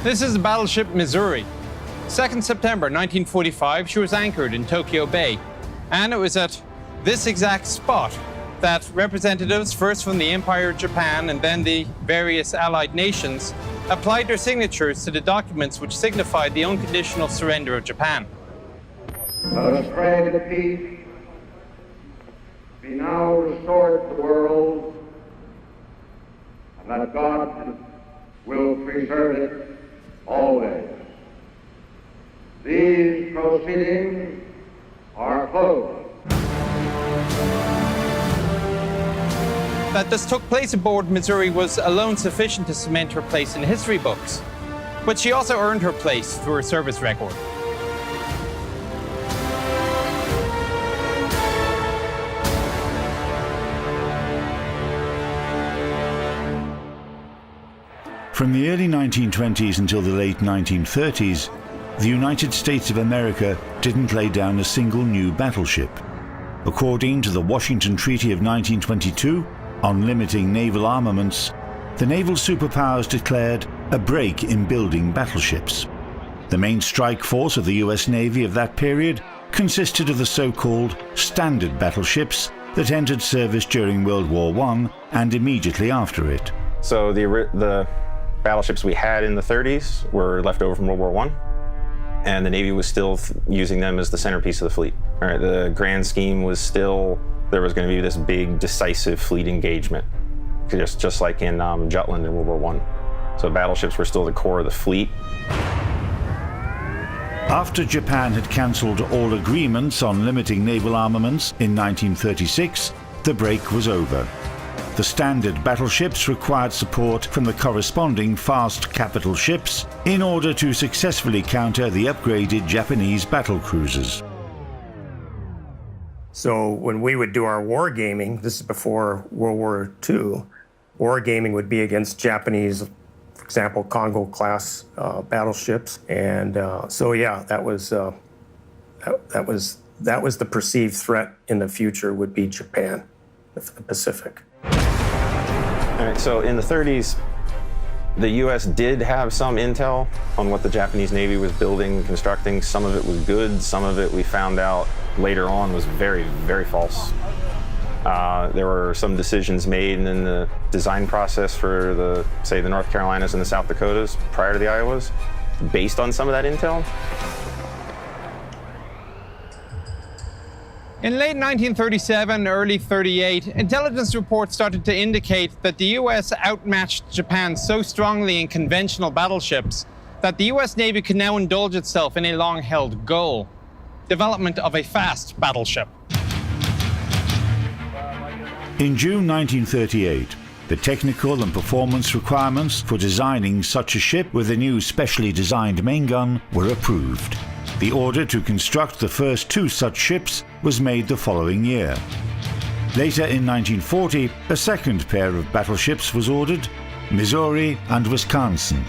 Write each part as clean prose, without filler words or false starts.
This is the battleship Missouri. 2nd September 1945, she was anchored in Tokyo Bay. And it was at this exact spot that representatives, first from the Empire of Japan and then the various allied nations, applied their signatures to the documents which signified the unconditional surrender of Japan. Let us pray that peace be now restored to the world, and that God will preserve it always. These proceedings are closed. That this took place aboard Missouri was alone sufficient to cement her place in history books. But she also earned her place through her service record. From the early 1920s until the late 1930s, the United States of America didn't lay down a single new battleship. According to the Washington Treaty of 1922 on limiting naval armaments, the naval superpowers declared a break in building battleships. The main strike force of the US Navy of that period consisted of the so-called standard battleships that entered service during World War I and immediately after it. So the battleships we had in the 30s were left over from World War I, and the Navy was still using them as the centerpiece of the fleet. All right, the grand scheme was still, there was going to be this big, decisive fleet engagement, just like in Jutland in World War I. So battleships were still the core of the fleet. After Japan had cancelled all agreements on limiting naval armaments in 1936, the break was over. The standard battleships required support from the corresponding fast capital ships in order to successfully counter the upgraded Japanese battle cruisers. So when we would do our wargaming, this is before World War II, wargaming would be against Japanese, for example, Congo-class battleships. And so yeah, that was the perceived threat in the future would be Japan, the Pacific. All right, so in the 30s, the US did have some intel on what the Japanese Navy was building and constructing. Some of it was good, some of it we found out later on was very, very false. There were some decisions made in the design process for the North Carolinas and the South Dakotas prior to the Iowas, based on some of that intel. In late 1937, early 38, intelligence reports started to indicate that the US outmatched Japan so strongly in conventional battleships that the US Navy could now indulge itself in a long-held goal: development of a fast battleship. In June 1938, the technical and performance requirements for designing such a ship with a new specially designed main gun were approved. The order to construct the first two such ships was made the following year. Later in 1940, a second pair of battleships was ordered, Missouri and Wisconsin.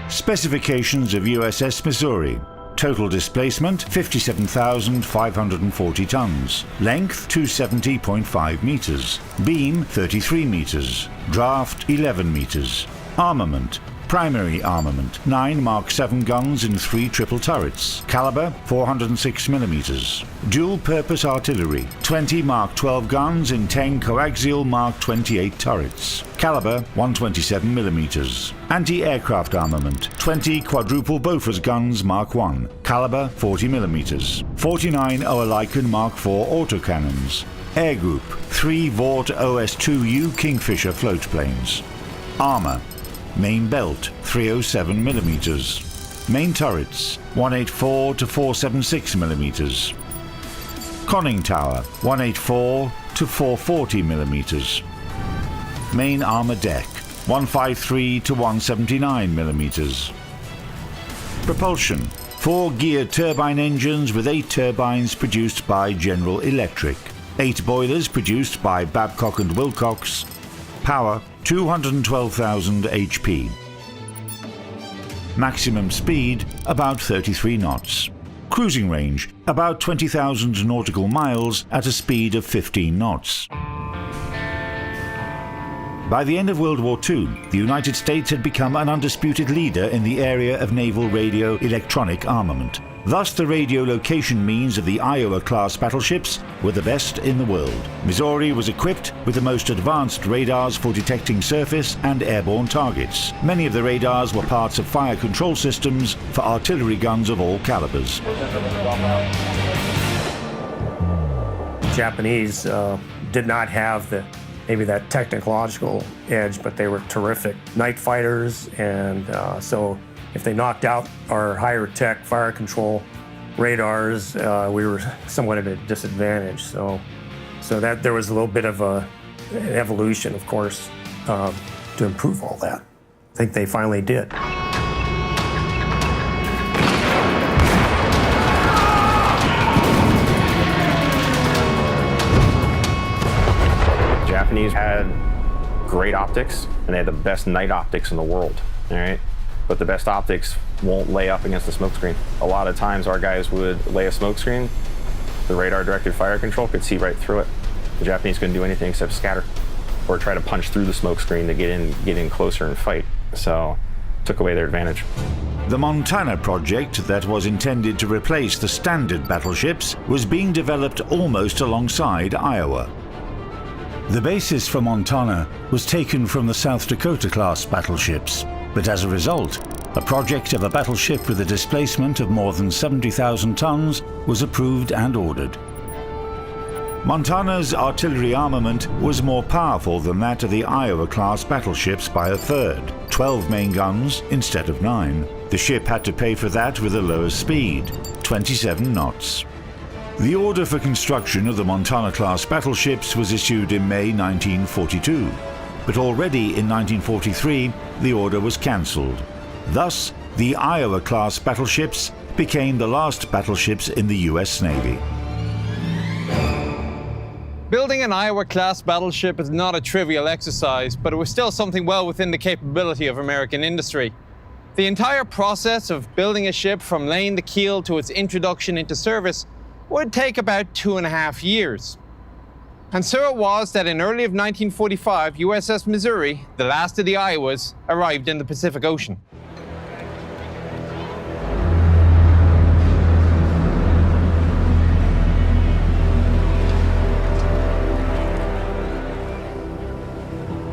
Specifications of USS Missouri. Total displacement 57,540 tons. Length 270.5 meters. Beam 33 meters. Draft 11 meters. Armament. Primary armament, 9 Mark 7 guns in 3 triple turrets. Caliber, 406 millimeters. Dual-purpose artillery, 20 Mark 12 guns in 10 coaxial Mark 28 turrets. Caliber, 127 millimeters. Anti-aircraft armament, 20 quadruple Bofors guns Mark 1. Caliber, 40 millimeters. 49 Oerlikon Mark 4 autocannons. Air group, 3 Vought OS-2U Kingfisher floatplanes. Armor. Main belt, 307 millimeters. Main turrets, 184 to 476 millimeters. Conning tower, 184 to 440 millimeters. Main armor deck, 153 to 179 millimeters. Propulsion, 4 gear turbine engines with 8 turbines produced by General Electric. 8 boilers produced by Babcock and Wilcox. Power 212,000 HP. Maximum speed about 33 knots. Cruising range about 20,000 nautical miles at a speed of 15 knots. By the end of World War II, the United States had become an undisputed leader in the area of naval radio electronic armament. Thus, the radio location means of the Iowa-class battleships were the best in the world. Missouri was equipped with the most advanced radars for detecting surface and airborne targets. Many of the radars were parts of fire control systems for artillery guns of all calibers. Japanese did not have maybe that technological edge, but they were terrific night fighters, and so if they knocked out our higher tech fire control radars, we were somewhat at a disadvantage. So that there was a little bit of an evolution, of course, to improve all that. I think they finally did. Japanese had great optics, and they had the best night optics in the world, all right? But the best optics won't lay up against the smokescreen. A lot of times our guys would lay a smokescreen, the radar-directed fire control could see right through it. The Japanese couldn't do anything except scatter or try to punch through the smokescreen to get in closer and fight. So it took away their advantage. The Montana project that was intended to replace the standard battleships was being developed almost alongside Iowa. The basis for Montana was taken from the South Dakota-class battleships, but as a result, a project of a battleship with a displacement of more than 70,000 tons was approved and ordered. Montana's artillery armament was more powerful than that of the Iowa-class battleships by a third, 12 main guns instead of 9. The ship had to pay for that with a lower speed, 27 knots. The order for construction of the Montana-class battleships was issued in May 1942, but already in 1943 the order was cancelled. Thus, the Iowa-class battleships became the last battleships in the US Navy. Building an Iowa-class battleship is not a trivial exercise, but it was still something well within the capability of American industry. The entire process of building a ship from laying the keel to its introduction into service would take about 2.5 years. And so it was that in early of 1945, USS Missouri, the last of the Iowas, arrived in the Pacific Ocean.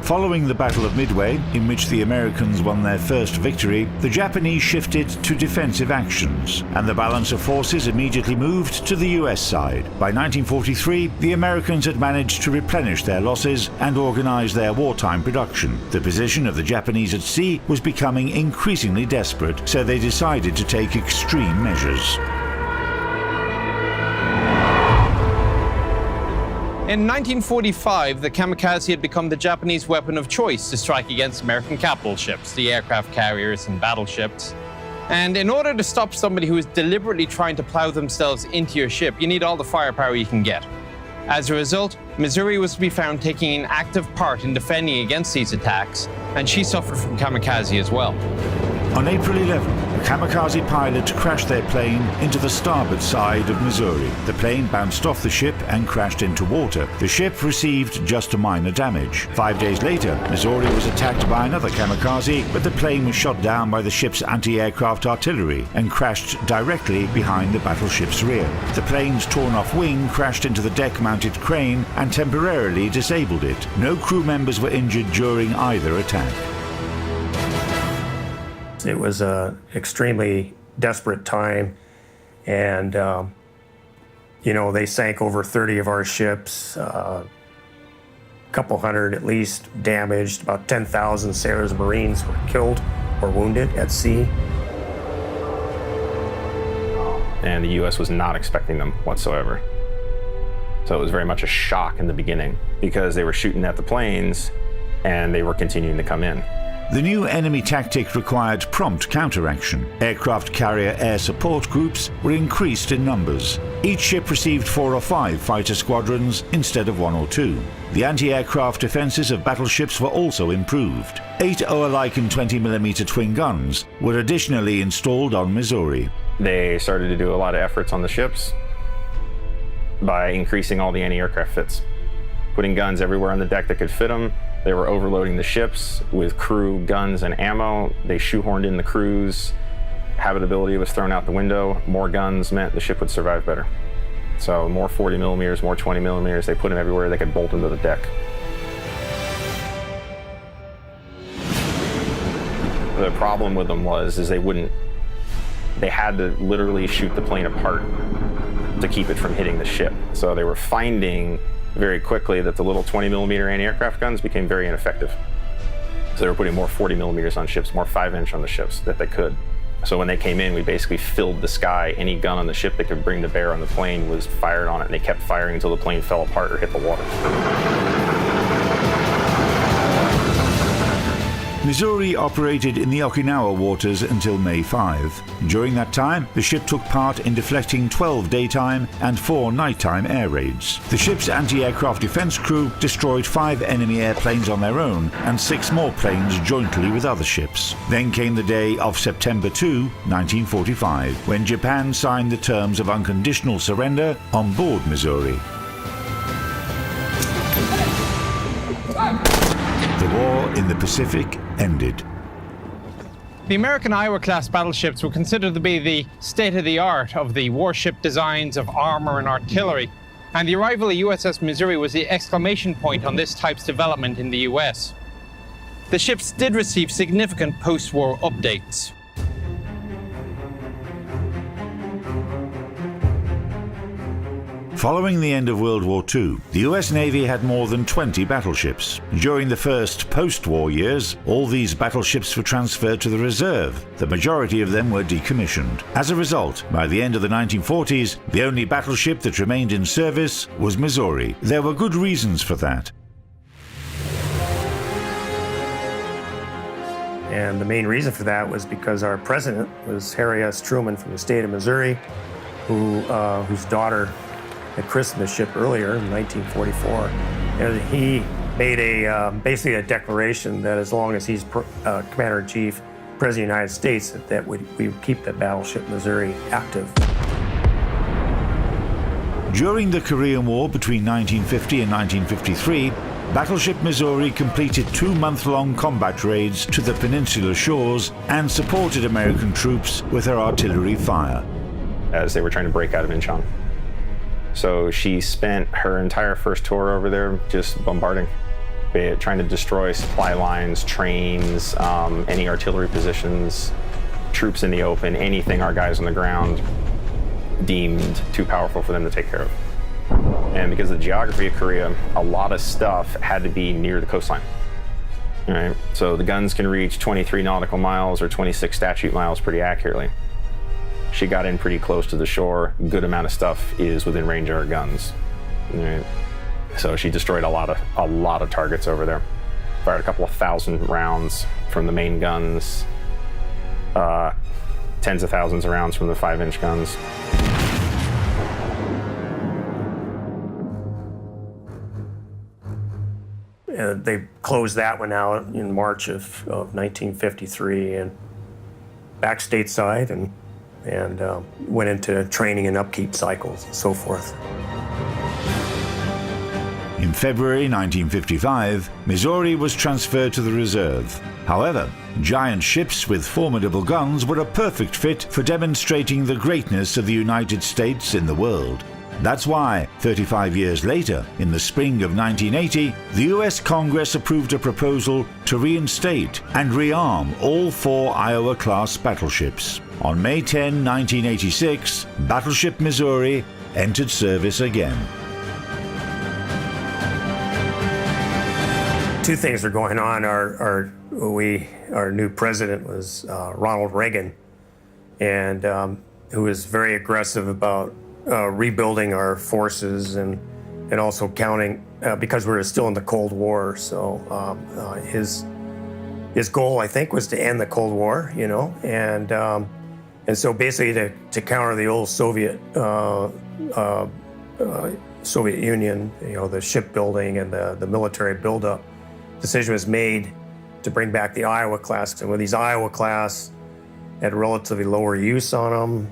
Following the Battle of Midway, in which the Americans won their first victory, the Japanese shifted to defensive actions, and the balance of forces immediately moved to the US side. By 1943, the Americans had managed to replenish their losses and organize their wartime production. The position of the Japanese at sea was becoming increasingly desperate, so they decided to take extreme measures. In 1945, the kamikaze had become the Japanese weapon of choice to strike against American capital ships, the aircraft carriers and battleships. And in order to stop somebody who is deliberately trying to plow themselves into your ship, you need all the firepower you can get. As a result, Missouri was to be found taking an active part in defending against these attacks, and she suffered from kamikaze as well. On April 11, a kamikaze pilot crashed their plane into the starboard side of Missouri. The plane bounced off the ship and crashed into water. The ship received just a minor damage. 5 days later, Missouri was attacked by another kamikaze, but the plane was shot down by the ship's anti-aircraft artillery and crashed directly behind the battleship's rear. The plane's torn-off wing crashed into the deck-mounted crane and temporarily disabled it. No crew members were injured during either attack. It was an extremely desperate time, and they sank over 30 of our ships, a couple hundred at least damaged, about 10,000 sailors and Marines were killed or wounded at sea. And the US was not expecting them whatsoever. So it was very much a shock in the beginning because they were shooting at the planes and they were continuing to come in. The new enemy tactic required prompt counteraction. Aircraft carrier air support groups were increased in numbers. Each ship received 4 or 5 fighter squadrons instead of 1 or 2. The anti-aircraft defenses of battleships were also improved. 8 Oerlikon 20mm twin guns were additionally installed on Missouri. They started to do a lot of efforts on the ships by increasing all the anti-aircraft fits, putting guns everywhere on the deck that could fit them, They were overloading the ships with crew, guns, and ammo. They shoehorned in the crews. Habitability was thrown out the window. More guns meant the ship would survive better. So more 40 millimeters, more 20 millimeters. They put them everywhere. They could bolt them to the deck. The problem with them was they had to literally shoot the plane apart to keep it from hitting the ship. So they were finding very quickly that the little 20 millimeter anti-aircraft guns became very ineffective. So they were putting more 40 millimeters on ships, more 5-inch on the ships that they could. So when they came in, we basically filled the sky. Any gun on the ship they could bring to bear on the plane was fired on it, and they kept firing until the plane fell apart or hit the water. Missouri operated in the Okinawa waters until May 5. During that time, the ship took part in deflecting 12 daytime and 4 nighttime air raids. The ship's anti-aircraft defense crew destroyed 5 enemy airplanes on their own and 6 more planes jointly with other ships. Then came the day of September 2, 1945, when Japan signed the terms of unconditional surrender on board Missouri. The war in the Pacific ended. The American Iowa-class battleships were considered to be the state-of-the-art of the warship designs of armor and artillery, and the arrival of USS Missouri was the exclamation point on this type's development in the US. The ships did receive significant post-war updates. Following the end of World War II, the US Navy had more than 20 battleships. During the first post-war years, all these battleships were transferred to the reserve. The majority of them were decommissioned. As a result, by the end of the 1940s, the only battleship that remained in service was Missouri. There were good reasons for that. And the main reason for that was because our president was Harry S. Truman from the state of Missouri, whose daughter had christened the ship earlier in 1944. And he made basically a declaration that as long as he's Commander-in-Chief, President of the United States, we would keep the battleship Missouri active. During the Korean War between 1950 and 1953, Battleship Missouri completed 2-month-long combat raids to the peninsular shores and supported American troops with her artillery fire. As they were trying to break out of Incheon. So she spent her entire first tour over there just bombarding, trying to destroy supply lines, trains, any artillery positions, troops in the open, anything our guys on the ground deemed too powerful for them to take care of. And because of the geography of Korea, a lot of stuff had to be near the coastline. All right? So the guns can reach 23 nautical miles or 26 statute miles pretty accurately. She got in pretty close to the shore. Good amount of stuff is within range of her guns. Right? So she destroyed a lot of targets over there. Fired a couple of thousand rounds from the main guns, tens of thousands of rounds from the 5-inch guns. They closed that one out in March of 1953 and back stateside and went into training and upkeep cycles and so forth. In February 1955, Missouri was transferred to the reserve. However, giant ships with formidable guns were a perfect fit for demonstrating the greatness of the United States in the world. That's why, 35 years later, in the spring of 1980, the US Congress approved a proposal to reinstate and rearm all 4 Iowa-class battleships. On May 10, 1986, Battleship Missouri entered service again. Two things are going on. Our new president was Ronald Reagan, and who was very aggressive about rebuilding our forces and also counting because we were still in the Cold War. So his goal, I think, was to end the Cold War, you know, and so basically to counter the old Soviet Union, you know, the shipbuilding and the military buildup. Decision was made to bring back the Iowa class, and with these Iowa class had relatively lower use on them,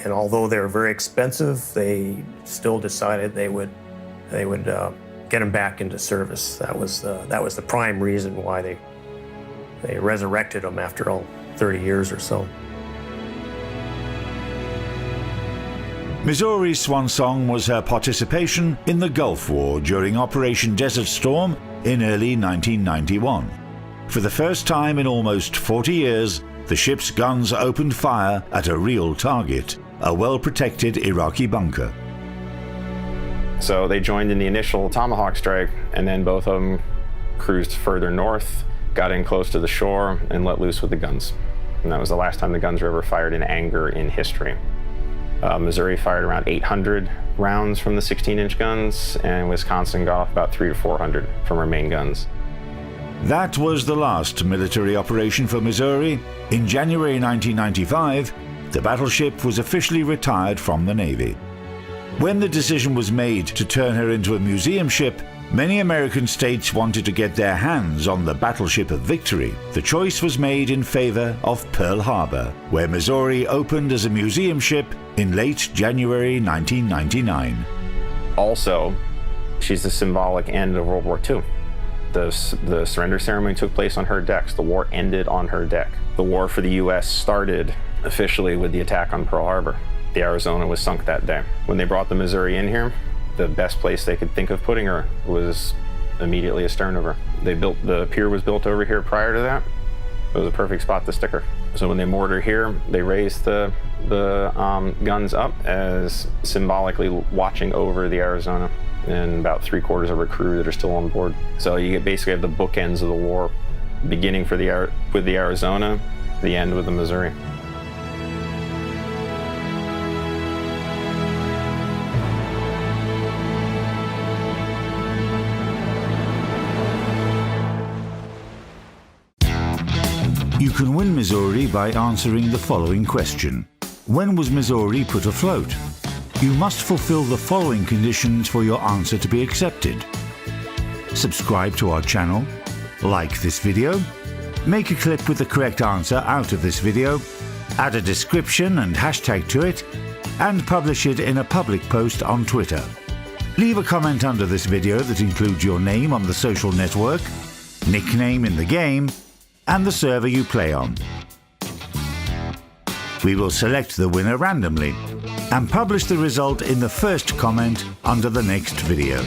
and although they were very expensive, they still decided they would get them back into service. That was the prime reason why they resurrected them after all 30 years or so. Missouri's swan song was her participation in the Gulf War during Operation Desert Storm in early 1991. For the first time in almost 40 years, the ship's guns opened fire at a real target, a well-protected Iraqi bunker. So they joined in the initial Tomahawk strike, and then both of them cruised further north, got in close to the shore, and let loose with the guns. And that was the last time the guns were ever fired in anger in history. Missouri fired around 800 rounds from the 16-inch guns, and Wisconsin got off about 300 to 400 from her main guns. That was the last military operation for Missouri. In January 1995, the battleship was officially retired from the Navy. When the decision was made to turn her into a museum ship, many American states wanted to get their hands on the Battleship of Victory. The choice was made in favor of Pearl Harbor, where Missouri opened as a museum ship in late January 1999. Also, she's the symbolic end of World War II. The surrender ceremony took place on her decks. The war ended on her deck. The war for the U.S. started officially with the attack on Pearl Harbor. The Arizona was sunk that day. When they brought the Missouri in here, the best place they could think of putting her was immediately astern of her. The pier was built over here prior to that. It was a perfect spot to stick her. So when they moored her here, they raised the guns up as symbolically watching over the Arizona, and about 3/4 of her crew that are still on board. So you basically have the bookends of the war, beginning with the Arizona, the end with the Missouri. You can win Missouri by answering the following question. When was Missouri put afloat? You must fulfill the following conditions for your answer to be accepted. Subscribe to our channel, like this video, make a clip with the correct answer out of this video, add a description and hashtag to it, and publish it in a public post on Twitter. Leave a comment under this video that includes your name on the social network, nickname in the game, and the server you play on. We will select the winner randomly and publish the result in the first comment under the next video.